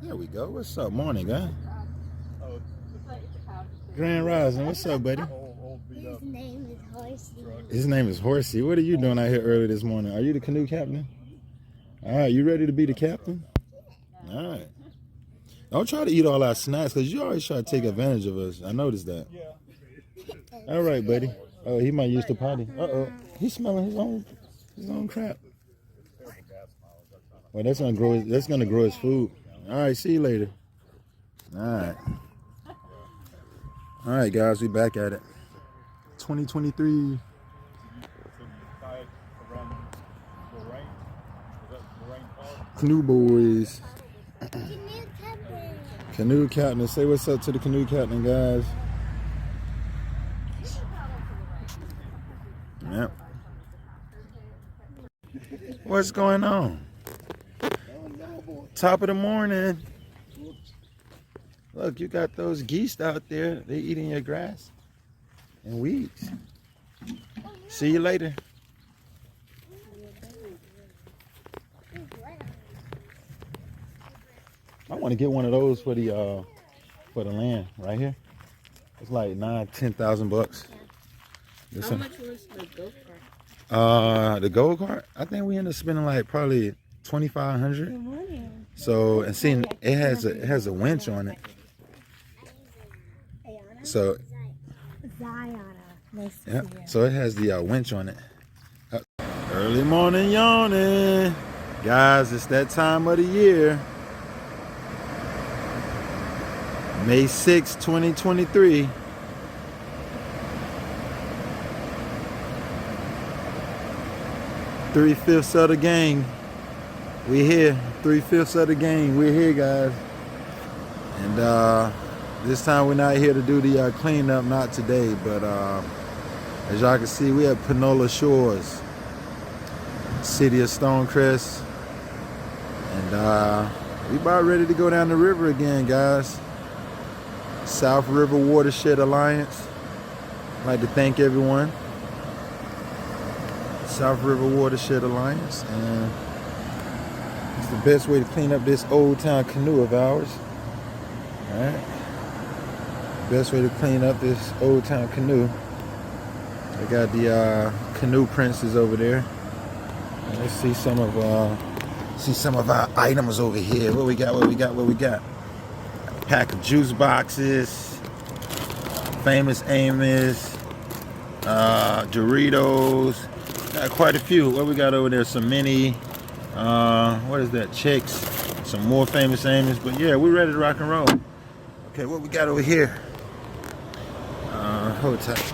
There we go. What's up? Morning, guy. Grand Rising. What's up, buddy? His name is Horsey. His name is Horsey. What are you doing out here early this morning? Are you the canoe captain? All right, you ready to be the captain? All right. Don't try to eat all our snacks because you always try to take advantage of us. I noticed that. All right, buddy. Oh, he might use the potty. Uh-oh. He's smelling his own crap. Well, that's gonna grow his food. All right, see you later. All right. All right, guys, we back at it. 2023. Canoe Boyz. Canoe captain. Say what's up to the canoe captain, guys. Yep. What's going on? Top of the morning. Look, you got those geese out there. They eating your grass and weeds. See you later. I want to get one of those for the land right here. It's like $10,000. How much was the go-kart? The go kart. I think we ended up spending like probably $2,500. So and seeing it has a winch on it. So yeah, so it has the winch on it. Early morning yawning, guys. It's that time of the year. May 6, 2023. Three-fifths of the gang. We here. 3/5 of the gang. We're here, guys. And this time we're not here to do the cleanup. Not today, but as y'all can see, we at Panola Shores, city of Stonecrest, and we about ready to go down the river again, guys. South River Watershed Alliance. I'd like to thank everyone. South River Watershed Alliance, and it's the best way to clean up this old town canoe of ours. All right, best way to clean up this old town canoe. I got the canoe princes over there. And let's see some of our items over here. What we got? A pack of juice boxes, Famous Amos, Doritos. Got quite a few. What we got over there? Some mini. What is that? Chicks. Some more Famous Amos. But yeah, we're ready to rock and roll. Okay, what we got over here? Hold tight.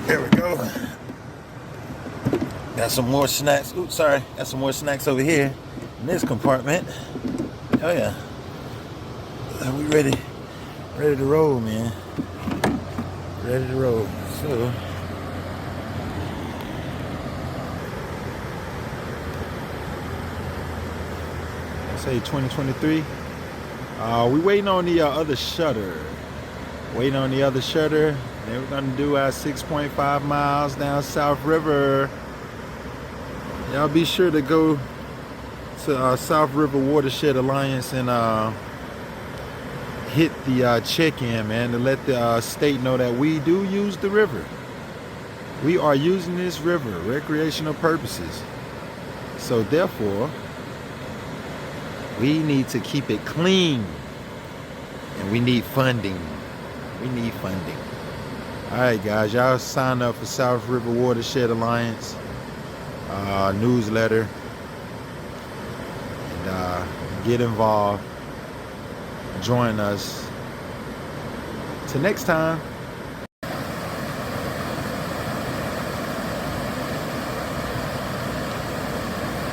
There we go. Got some more snacks. Oops, sorry. Got some more snacks over here in this compartment. Oh yeah. We ready to roll, man. Ready to roll. So I say 2023. We waiting on the other shutter. Then we're gonna do our 6.5 miles down South River. Y'all be sure to go to South River Watershed Alliance and hit the check-in, man, to let the state know that we do use the river. We are using this river recreational purposes. So therefore, we need to keep it clean, and we need funding. All right, guys, y'all sign up for South River Watershed Alliance newsletter and get involved. Join us. Till next time.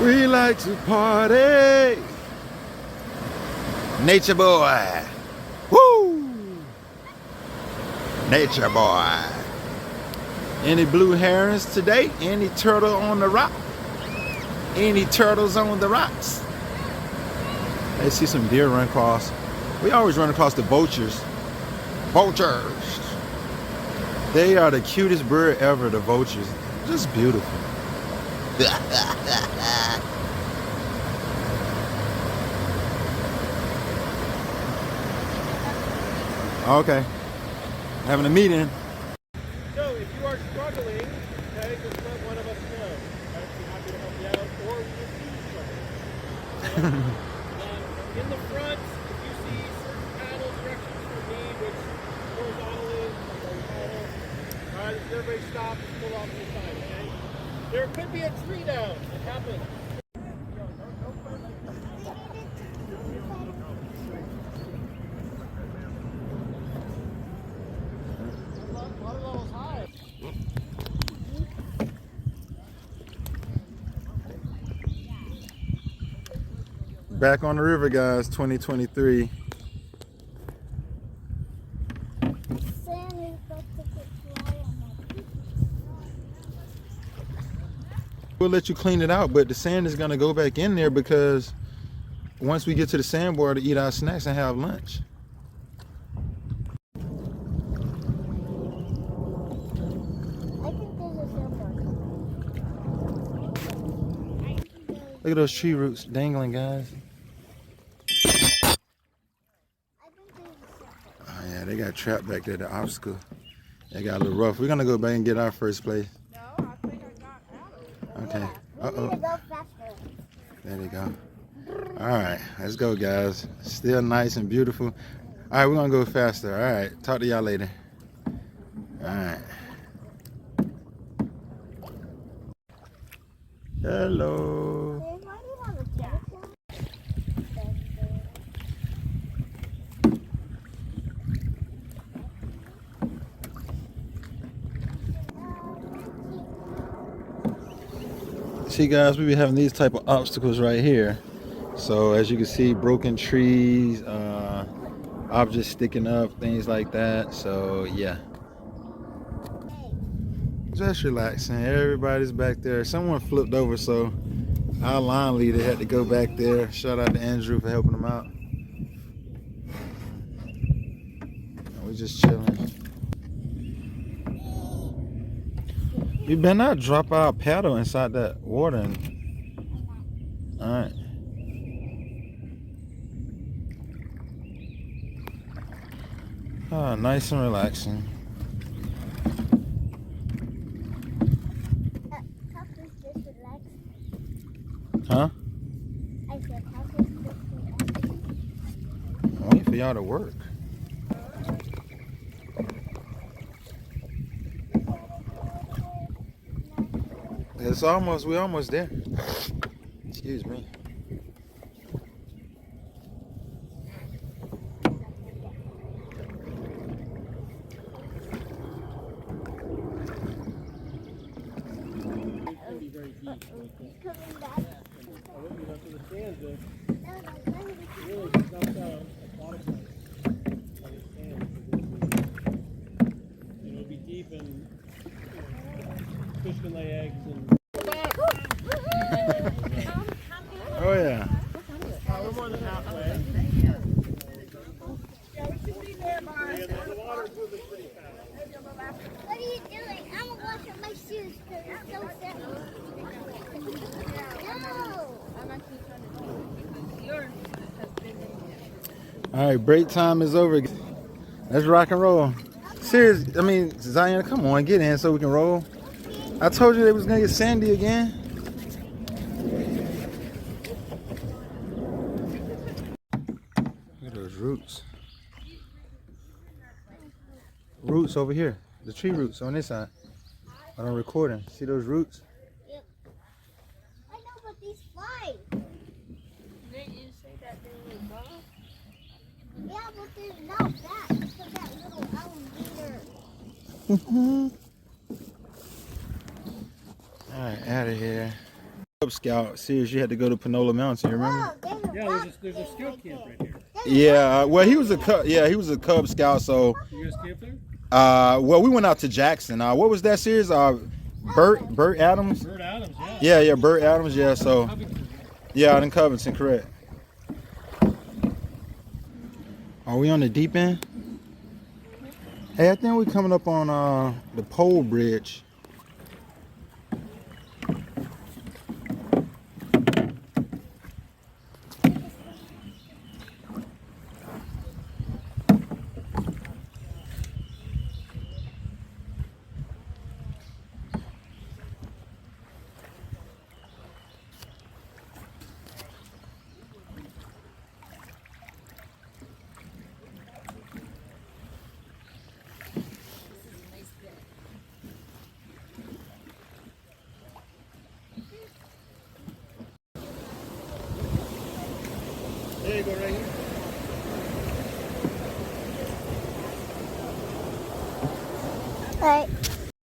We like to party. Nature boy. Woo! Nature boy. Any blue herons today? Any turtle on the rock? Any turtles on the rocks? I see some deer run across. We always run across the vultures. Vultures. They are the cutest bird ever, the vultures. Just beautiful. Okay. Having a meeting. So if you are struggling, okay, just let one of us know. I'd be happy to help you out, or we will see you struggling. In the front, if you see certain panel directions for me, which horizontal is, horizontal. Alright, if everybody stop, just pull off to the side, okay? There could be a tree down. It happens. Water level's high. Back on the river, guys, 2023. We'll let you clean it out, but the sand is going to go back in there because once we get to the sandbar to eat our snacks and have lunch. Look at those tree roots dangling, guys. Oh yeah, they got trapped back there, the obstacle. They got a little rough. We're gonna go back and get our first place. No, I think I got out of it. Okay. We need to go faster. There they go. All right, let's go, guys. Still nice and beautiful. All right, we're gonna go faster. All right, talk to y'all later. All right. Hello. See, guys, we be having these type of obstacles right here. So as you can see, broken trees, objects sticking up, things like that. So yeah, just relaxing. Everybody's back there. Someone flipped over, so our line leader had to go back there. Shout out to Andrew for helping him out. We're just chilling. You better not drop our paddle inside that water. All right. Ah, nice and relaxing. Huh? I said, how is this relaxing? Waiting for y'all to work. It's almost, we're almost there. Excuse me. Coming back. It'll be deep and fish can lay eggs and. Oh yeah. We're more than halfway. What are you doing? I'm gonna wash up my shoes because it's so sexy. No. I'm actually trying to do it because yours has been in. All right, break time is over. Let's rock and roll. Serious, I mean, Zion, come on, get in so we can roll. I told you they was gonna get sandy again. Look at those roots. Roots over here. The tree roots on this side. But I'm recording. See those roots? Yep. I know, but these fly. Didn't you say that they were gone? Yeah, but they're not back because that little alligator. Alright, out of here. Cub Scout, serious, you had to go to Panola Mountain, you remember? Oh, Yeah, there's a scout camp right here. Yeah, well he was a Cub Scout, so You guys camp there? well we went out to Jackson. What was that series? Burt Adams? Bird Adams, yeah. Yeah, Burt Adams, yeah, so Covington. yeah, out in Covington, correct. Are we on the deep end? Hey, I think we're coming up on the pole bridge. There you go, right here. All right.